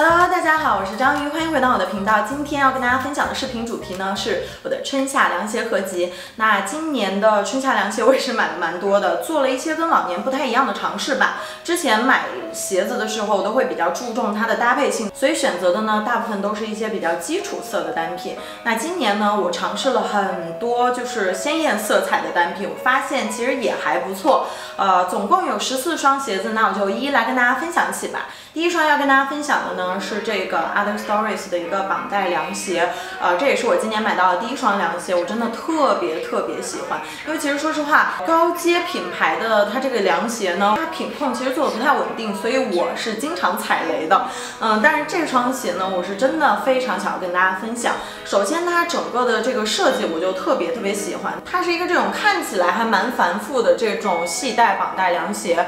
Hello， 大家好，我是章鱼，欢迎回到我的频道。今天要跟大家分享的视频主题呢，是我的春夏凉鞋合集。那今年的春夏凉鞋我也是买了蛮多的，做了一些跟往年不太一样的尝试吧。之前买鞋子的时候，我都会比较注重它的搭配性，所以选择的呢，大部分都是一些比较基础色的单品。那今年呢，我尝试了很多就是鲜艳色彩的单品，我发现其实也还不错。总共有14双鞋子，那我就一一来跟大家分享起吧。第一双要跟大家分享的呢是这个 Other Stories 的一个绑带凉鞋，这也是我今年买到的第一双凉鞋，我真的特别喜欢。因为其实说实话，高阶品牌的它这个凉鞋呢，它品控其实做的不太稳定，所以我是经常踩雷的。但是这双鞋呢，我是真的非常想要跟大家分享。首先它整个的这个设计我就特别喜欢，它是一个这种看起来还蛮繁复的这种系带绑带凉鞋，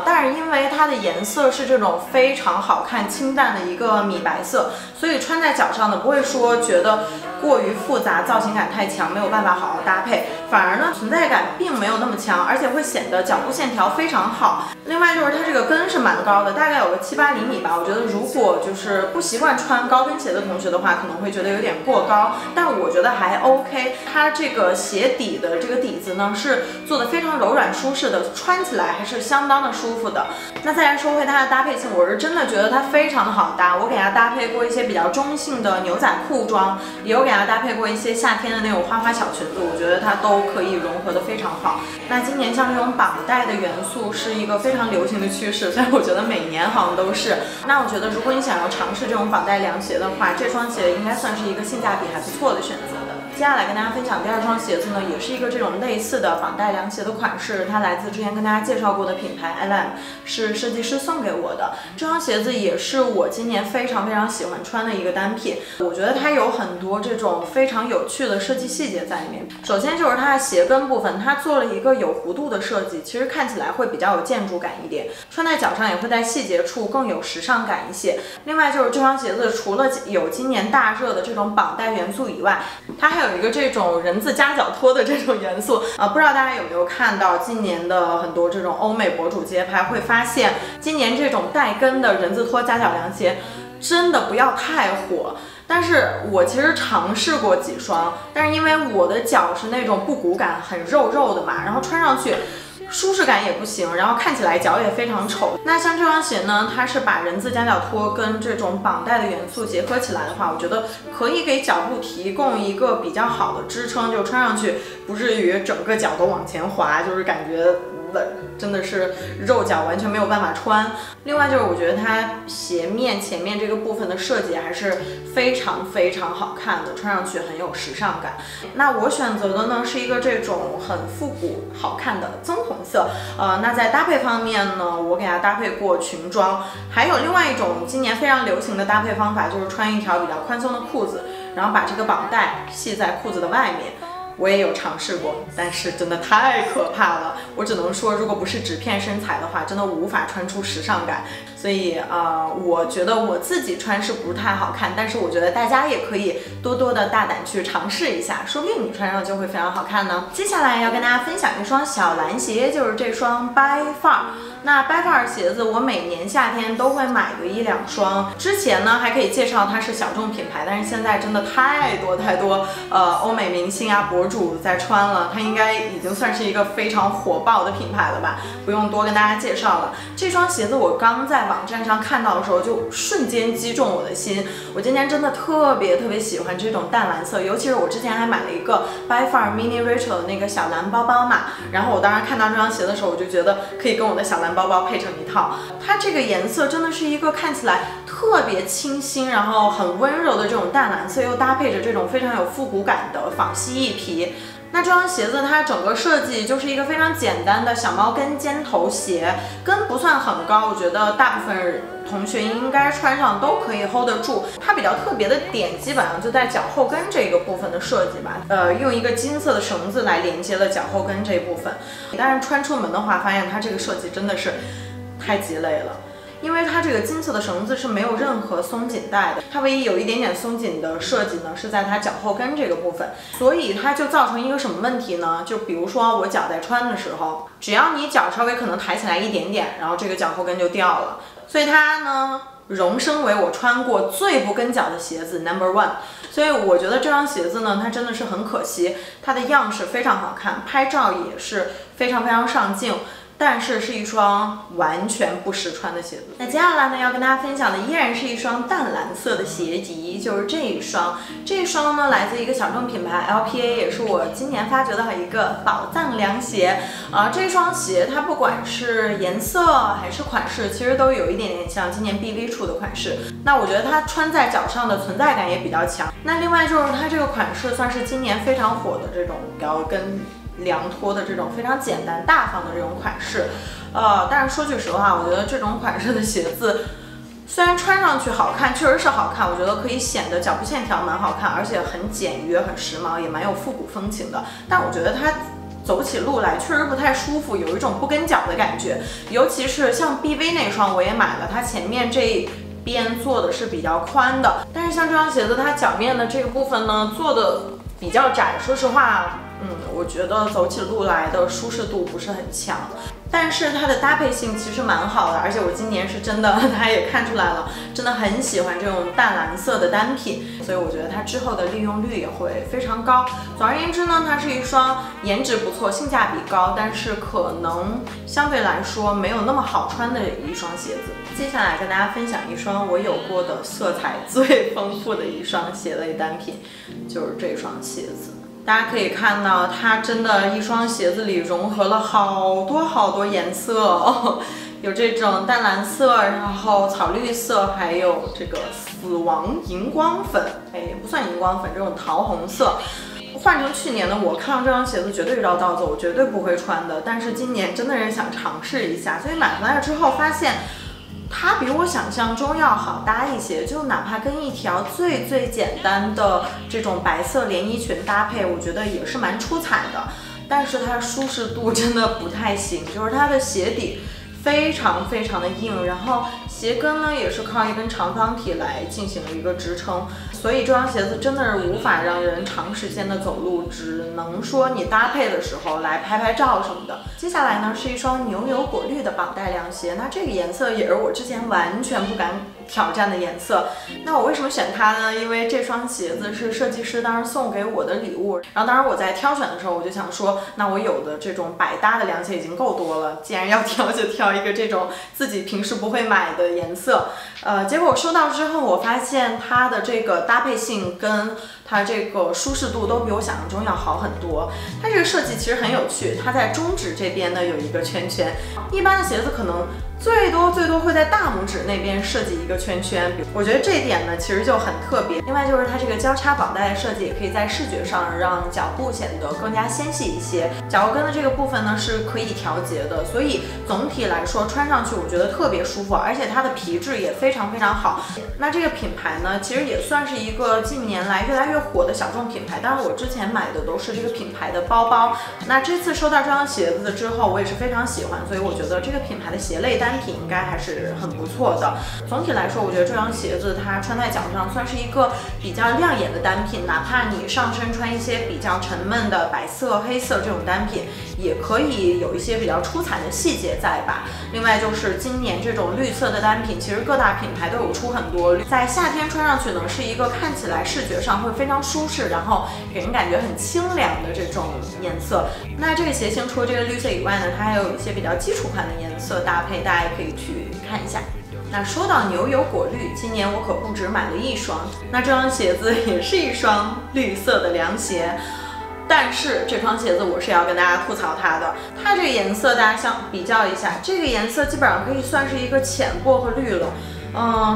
但是因为它的颜色是这种非常好看清淡的一个米白色，所以穿在脚上呢不会说觉得过于复杂，造型感太强，没有办法好好搭配，反而呢存在感并没有那么强，而且会显得脚部线条非常好。另外就是它这个跟是蛮高的，大概有个7、8厘米吧。我觉得如果就是不习惯穿高跟鞋的同学的话，可能会觉得有点过高，但我觉得还 OK。它这个鞋底的这个底子呢是做的非常柔软舒适的，穿起来还是相当的舒服的。那再来说回它的搭配性，我是真的觉得它非常的好搭。我给它搭配过一些比较中性的牛仔裤装，也有给它搭配过一些夏天的那种花花小裙子，我觉得它都可以融合的非常好。那今年像这种绑带的元素是一个非常流行的趋势，所以我觉得每年好像都是。那我觉得如果你想要尝试这种绑带凉鞋的话，这双鞋应该算是一个性价比还不错的选择的。接下来跟大家分享第二双鞋子呢，也是一个这种类似的绑带凉鞋的款式，它来自之前跟大家介绍过的品牌 LM， 是设计师送给我的。这双鞋子也是我今年非常喜欢穿的一个单品，我觉得它有很多这种非常有趣的设计细节在里面。首先就是它的鞋跟部分，它做了一个有弧度的设计，其实看起来会比较有建筑感一点，穿在脚上也会在细节处更有时尚感一些。另外就是这双鞋子除了有今年大热的这种绑带元素以外，它还有一个这种人字夹脚拖的这种元素不知道大家有没有看到今年的很多这种欧美博主街拍，会发现今年这种带跟的人字拖夹脚凉鞋真的不要太火。但是我其实尝试过几双，但是因为我的脚是那种不骨感很肉的嘛，然后穿上去舒适感也不行，然后看起来脚也非常丑。那像这双鞋呢，它是把人字夹脚拖跟这种绑带的元素结合起来的话，我觉得可以给脚部提供一个比较好的支撑，就穿上去不至于整个脚都往前滑，就是感觉真的是肉脚完全没有办法穿。另外就是我觉得它鞋面前面这个部分的设计还是非常好看的，穿上去很有时尚感。那我选择的呢是一个这种很复古好看的棕红色。那在搭配方面呢，我给它搭配过裙装，还有另外一种今年非常流行的搭配方法，就是穿一条比较宽松的裤子，然后把这个绑带系在裤子的外面。我也有尝试过，但是真的太可怕了。我只能说，如果不是纸片身材的话，真的无法穿出时尚感。所以我觉得我自己穿是不太好看，但是我觉得大家也可以多的大胆去尝试一下，说不定你穿上就会非常好看呢。接下来要跟大家分享一双小蓝鞋，就是这双 By Far。那 By Far 鞋子我每年夏天都会买个1、2双。之前呢还可以介绍它是小众品牌，但是现在真的太多欧美明星啊博主在穿了，它应该已经算是一个非常火爆的品牌了吧，不用多跟大家介绍了。这双鞋子我刚在网站上看到的时候就瞬间击中我的心，我今天真的特别喜欢这种淡蓝色，尤其是我之前还买了一个 By Far Mini Rachel 的那个小蓝包包嘛，然后我当时看到这双鞋的时候，我就觉得可以跟我的小蓝包包配成一套。它这个颜色真的是一个看起来特别清新，然后很温柔的这种淡蓝色，又搭配着这种非常有复古感的仿蜥蜴皮。那这双鞋子它整个设计就是一个非常简单的小猫跟尖头鞋，跟不算很高，我觉得大部分同学应该穿上都可以 hold 得住。它比较特别的点基本上就在脚后跟这个部分的设计吧，用一个金色的绳子来连接了脚后跟这一部分。但是穿出门的话，发现它这个设计真的是太鸡肋了。因为它这个金色的绳子是没有任何松紧带的，它唯一有一点点松紧的设计呢是在它脚后跟这个部分，所以它就造成一个什么问题呢？就比如说我脚在穿的时候，只要你脚稍微可能抬起来一点点，然后这个脚后跟就掉了。所以它呢荣升为我穿过最不跟脚的鞋子 No.1。所以我觉得这双鞋子呢，它真的是很可惜，它的样式非常好看，拍照也是非常非常上镜。但是是一双完全不实穿的鞋子。那接下来呢，要跟大家分享的依然是一双淡蓝色的鞋底，就是这一双。这一双呢，来自一个小众品牌 LPA， 也是我今年发掘的一个宝藏凉鞋。这双鞋它不管是颜色还是款式，其实都有一点点像今年 BV 出的款式。那我觉得它穿在脚上的存在感也比较强。那另外就是它这个款式算是今年非常火的这种高跟凉拖的这种非常简单大方的这种款式，但是说句实话，我觉得这种款式的鞋子虽然穿上去好看，确实是好看，我觉得可以显得脚部线条蛮好看，而且很简约、很时髦，也蛮有复古风情的。但我觉得它走起路来确实不太舒服，有一种不跟脚的感觉。尤其是像 BV 那双我也买了，它前面这边做的是比较宽的，但是像这双鞋子，它脚面的这个部分呢做的比较窄，说实话。我觉得走起路来的舒适度不是很强，但是它的搭配性其实蛮好的，而且我今年是真的，大家也看出来了，真的很喜欢这种淡蓝色的单品，所以我觉得它之后的利用率也会非常高。总而言之呢，它是一双颜值不错、性价比高，但是可能相对来说没有那么好穿的一双鞋子。接下来跟大家分享一双我有过的色彩最丰富的一双鞋类单品，就是这双鞋子。大家可以看到，它真的一双鞋子里融合了好多颜色，有这种淡蓝色，然后草绿色，还有这个死亡荧光粉，也不算荧光粉，这种桃红色。换成去年的我，看到这双鞋子绝对绕道子，我绝对不会穿的。但是今年真的是想尝试一下，所以买回来之后发现。它比我想象中要好搭一些，就哪怕跟一条最简单的这种白色连衣裙搭配，我觉得也是蛮出彩的。但是它舒适度真的不太行，就是它的鞋底非常的硬，然后鞋跟呢也是靠一根长方体来进行了一个支撑，所以这双鞋子真的是无法让人长时间的走路，只能说你搭配的时候来拍照什么的。接下来呢是一双牛油果绿的绑带凉鞋，那这个颜色也是我之前完全不敢挑战的颜色。那我为什么选它呢？因为这双鞋子是设计师当时送给我的礼物，然后当时我在挑选的时候，我就想说，那我有的这种百搭的凉鞋已经够多了，既然要挑就挑一个这种自己平时不会买的颜色。结果我收到之后，我发现它的这个搭配性跟它这个舒适度都比我想象中要好很多。它这个设计其实很有趣，它在中指这边呢有一个圈圈，一般的鞋子可能最多会在大拇指那边设计一个圈圈，我觉得这一点呢其实就很特别。另外就是它这个交叉绑带的设计，也可以在视觉上让脚部显得更加纤细一些。脚后跟的这个部分呢是可以调节的，所以总体来说穿上去我觉得特别舒服，而且它的皮质也非常好。那这个品牌呢，其实也算是一个近年来越来越火的小众品牌。当然我之前买的都是这个品牌的包包，那这次收到这双鞋子之后，我也是非常喜欢，所以我觉得这个品牌的鞋类单品应该还是很不错的。总体来说，我觉得这双鞋子它穿在脚上算是一个比较亮眼的单品，哪怕你上身穿一些比较沉闷的白色、黑色这种单品，也可以有一些比较出彩的细节在吧。另外就是今年这种绿色的单品，其实各大品牌都有出很多，在夏天穿上去呢，是一个看起来视觉上会非常舒适，然后给人感觉很清凉的这种颜色。那这个鞋型除了这个绿色以外呢，它还有一些比较基础款的颜色搭配，大家也可以去看一下。那说到牛油果绿，今年我可不止买了一双，那这双鞋子也是一双绿色的凉鞋。但是这双鞋子我是要跟大家吐槽它的，它这个颜色大家相比较一下，这个颜色基本上可以算是一个浅薄荷绿了。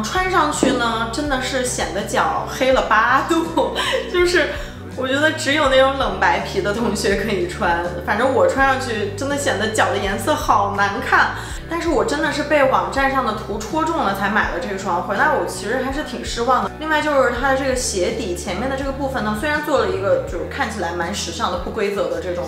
穿上去呢，真的是显得脚黑了8度，就是我觉得只有那种冷白皮的同学可以穿，反正我穿上去真的显得脚的颜色好难看。但是我真的是被网站上的图戳中了才买了这双，回来我其实还是挺失望的。另外就是它的这个鞋底前面的这个部分呢，虽然做了一个就是看起来蛮时尚的不规则的这种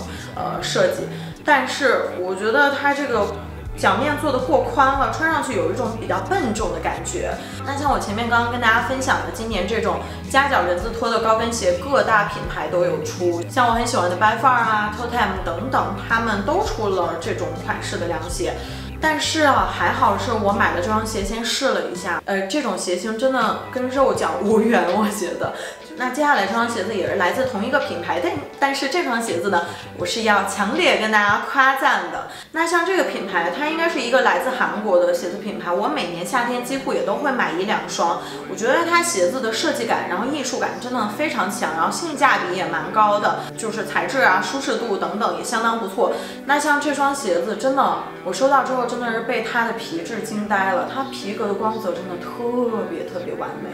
设计，但是我觉得它这个脚面做的过宽了，穿上去有一种比较笨重的感觉。那像我前面刚刚跟大家分享的，今年这种夹脚人字拖的高跟鞋，各大品牌都有出，像我很喜欢的 By Far 啊、Toteme 等等，他们都出了这种款式的凉鞋。但是啊，还好是我买了这双鞋先试了一下，这种鞋型真的跟肉脚无缘，我觉得。那接下来这双鞋子也是来自同一个品牌，但是这双鞋子呢，我是要强烈跟大家夸赞的。那像这个品牌，它应该是一个来自韩国的鞋子品牌，我每年夏天几乎也都会买1、2双。我觉得它鞋子的设计感，然后艺术感真的非常强，然后性价比也蛮高的，就是材质啊、舒适度等等也相当不错。那像这双鞋子，真的我收到之后真的是被它的皮质惊呆了，它皮革的光泽真的特别完美。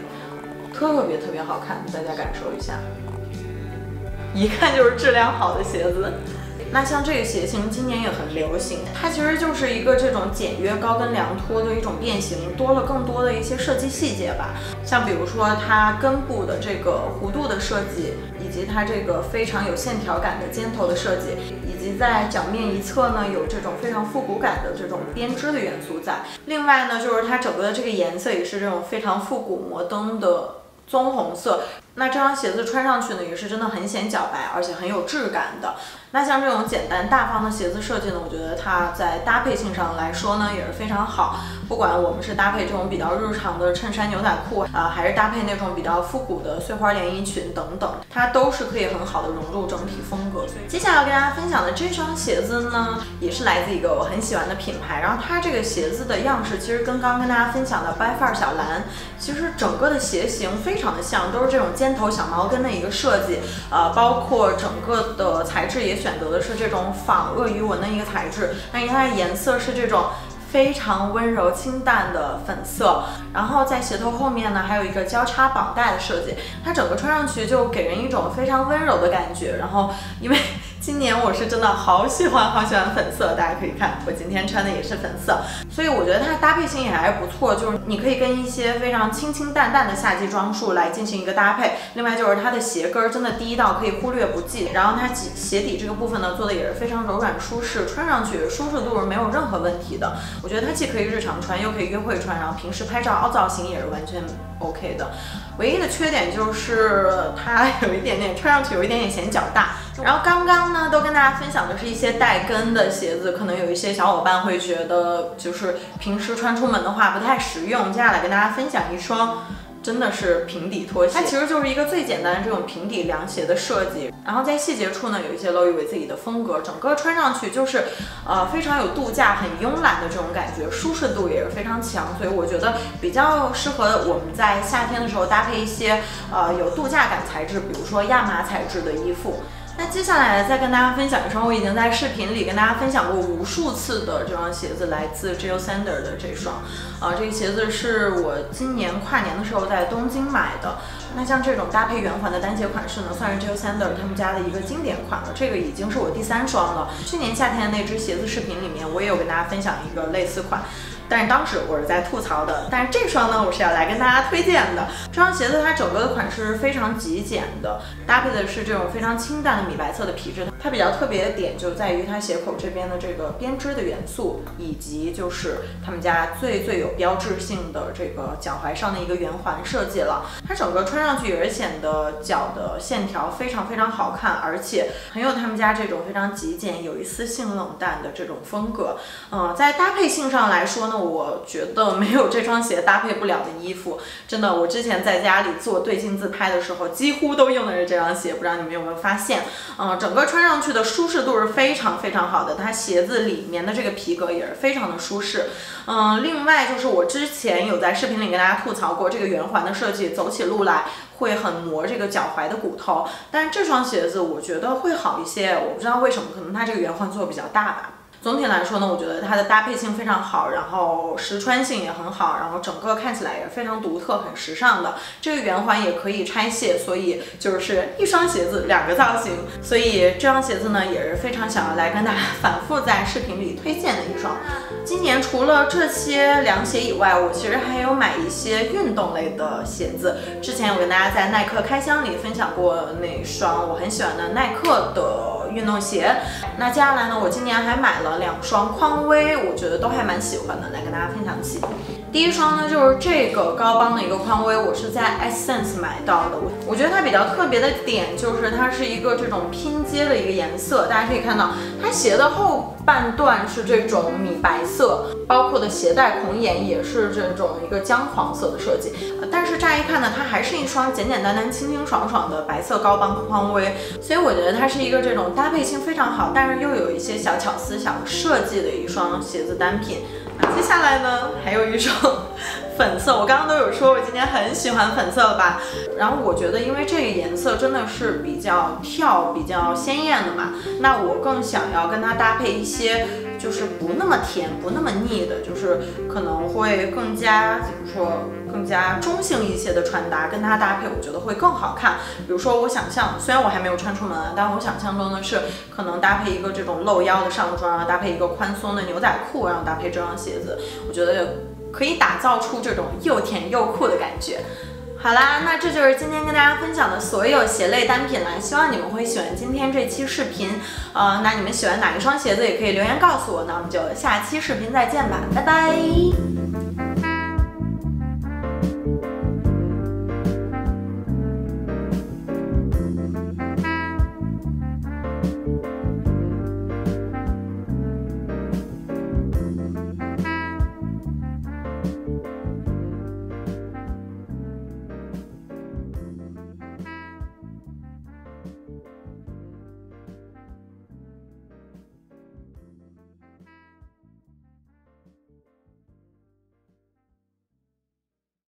特别好看，大家感受一下，一看就是质量好的鞋子。那像这个鞋型今年也很流行，它其实就是一个这种简约高跟凉拖的一种变形，多了更多的一些设计细节吧。像比如说它根部的这个弧度的设计，以及它这个非常有线条感的尖头的设计，以及在脚面一侧呢有这种非常复古感的这种编织的元素在。另外呢，就是它整个的这个颜色也是这种非常复古摩登的棕红色。那这双鞋子穿上去呢，也是真的很显脚白，而且很有质感的。那像这种简单大方的鞋子设计呢，我觉得它在搭配性上来说呢，也是非常好。不管我们是搭配这种比较日常的衬衫牛仔裤还是搭配那种比较复古的碎花连衣裙等等，它都是可以很好的融入整体风格。接下来要跟大家分享的这双鞋子呢，也是来自一个我很喜欢的品牌。然后它这个鞋子的样式其实跟刚刚跟大家分享的白范儿小蓝，其实整个的鞋型非常的像，都是这种尖头小毛跟的一个设计，包括整个的材质也选择的是这种仿鳄鱼纹的一个材质。那你看它的颜色是这种非常温柔清淡的粉色，然后在鞋头后面呢还有一个交叉绑带的设计，它整个穿上去就给人一种非常温柔的感觉。然后因为今年我是真的好喜欢粉色，大家可以看我今天穿的也是粉色，所以我觉得它的搭配性也还是不错，就是你可以跟一些非常清清淡淡的夏季装束来进行一个搭配。另外就是它的鞋跟真的低到可以忽略不计，然后它鞋底这个部分呢做的也是非常柔软舒适，穿上去舒适度是没有任何问题的。我觉得它既可以日常穿，又可以约会穿，然后平时拍照凹造型也是完全 OK 的。唯一的缺点就是它有一点点穿上去有一点点显脚大。然后刚刚呢都跟大家分享的是一些带跟的鞋子，可能有一些小伙伴会觉得就是平时穿出门的话不太实用。接下来跟大家分享一双真的是平底拖鞋，它其实就是一个最简单的这种平底凉鞋的设计，然后在细节处呢有一些 Loewe 自己的风格，整个穿上去就是非常有度假很慵懒的这种感觉，舒适度也是非常强，所以我觉得比较适合我们在夏天的时候搭配一些有度假感材质，比如说亚麻材质的衣服。那接下来再跟大家分享一双我已经在视频里跟大家分享过无数次的这双鞋子，来自 Jil Sander 的这双，这个鞋子是我今年跨年的时候在东京买的。那像这种搭配圆环的单鞋款式呢，算是 Jil Sander 他们家的一个经典款了，这个已经是我第3双了。去年夏天的那只鞋子视频里面，我也有跟大家分享一个类似款。但是当时我是在吐槽的，但是这双呢，我是要来跟大家推荐的。这双鞋子它整个的款式是非常极简的，搭配的是这种非常清淡的米白色的皮质。它比较特别的点就在于它鞋口这边的这个编织的元素，以及就是他们家最有标志性的这个脚踝上的一个圆环设计了。它整个穿上去也是显得脚的线条非常好看，而且很有他们家这种非常极简、有一丝性冷淡的这种风格。在搭配性上来说呢，我觉得没有这双鞋搭配不了的衣服。真的，我之前在家里做对镜自拍的时候，几乎都用的是这双鞋，不知道你们有没有发现？整个穿上去的舒适度是非常好的，它鞋子里面的这个皮革也是非常的舒适。另外就是我之前有在视频里跟大家吐槽过，这个圆环的设计走起路来会很磨这个脚踝的骨头，但是这双鞋子我觉得会好一些，我不知道为什么，可能它这个圆环做的比较大吧。总体来说呢，我觉得它的搭配性非常好，然后实穿性也很好，然后整个看起来也非常独特、很时尚的。这个圆环也可以拆卸，所以就是一双鞋子2个造型。所以这双鞋子呢，也是非常想要来跟大家反复在视频里推荐的一双。今年除了这些凉鞋以外，我其实还有买一些运动类的鞋子。之前我跟大家在耐克开箱里分享过那双我很喜欢的耐克的运动鞋。那接下来呢，我今年还买了了2双匡威，我觉得都还蛮喜欢的，来跟大家分享起。第一双呢，就是这个高帮的一个匡威，我是在 Essence 买到的。我觉得它比较特别的点就是它是一个这种拼接的一个颜色，大家可以看到它鞋的后半段是这种米白色，包括的鞋带孔眼也是这种一个姜黄色的设计。但是乍一看呢，它还是一双简简单单、清清爽爽的白色高帮匡威，所以我觉得它是一个这种搭配性非常好，但是又有一些小巧思、小设计的一双鞋子单品。接下来呢，还有一双粉色，我刚刚都有说我今天很喜欢粉色了吧？然后我觉得因为这个颜色真的是比较跳、比较鲜艳的嘛，那我更想要跟它搭配一些就是不那么甜、不那么腻的，就是可能会更加怎么说？更加中性一些的穿搭，跟它搭配，我觉得会更好看。比如说，我想象，虽然我还没有穿出门，但我想象中的是，可能搭配一个这种露腰的上装，搭配一个宽松的牛仔裤，然后搭配这双鞋子，我觉得可以打造出这种又甜又酷的感觉。好啦，那这就是今天跟大家分享的所有鞋类单品啦，希望你们会喜欢今天这期视频。那你们喜欢哪一双鞋子也可以留言告诉我，那我们就下期视频再见吧，拜拜。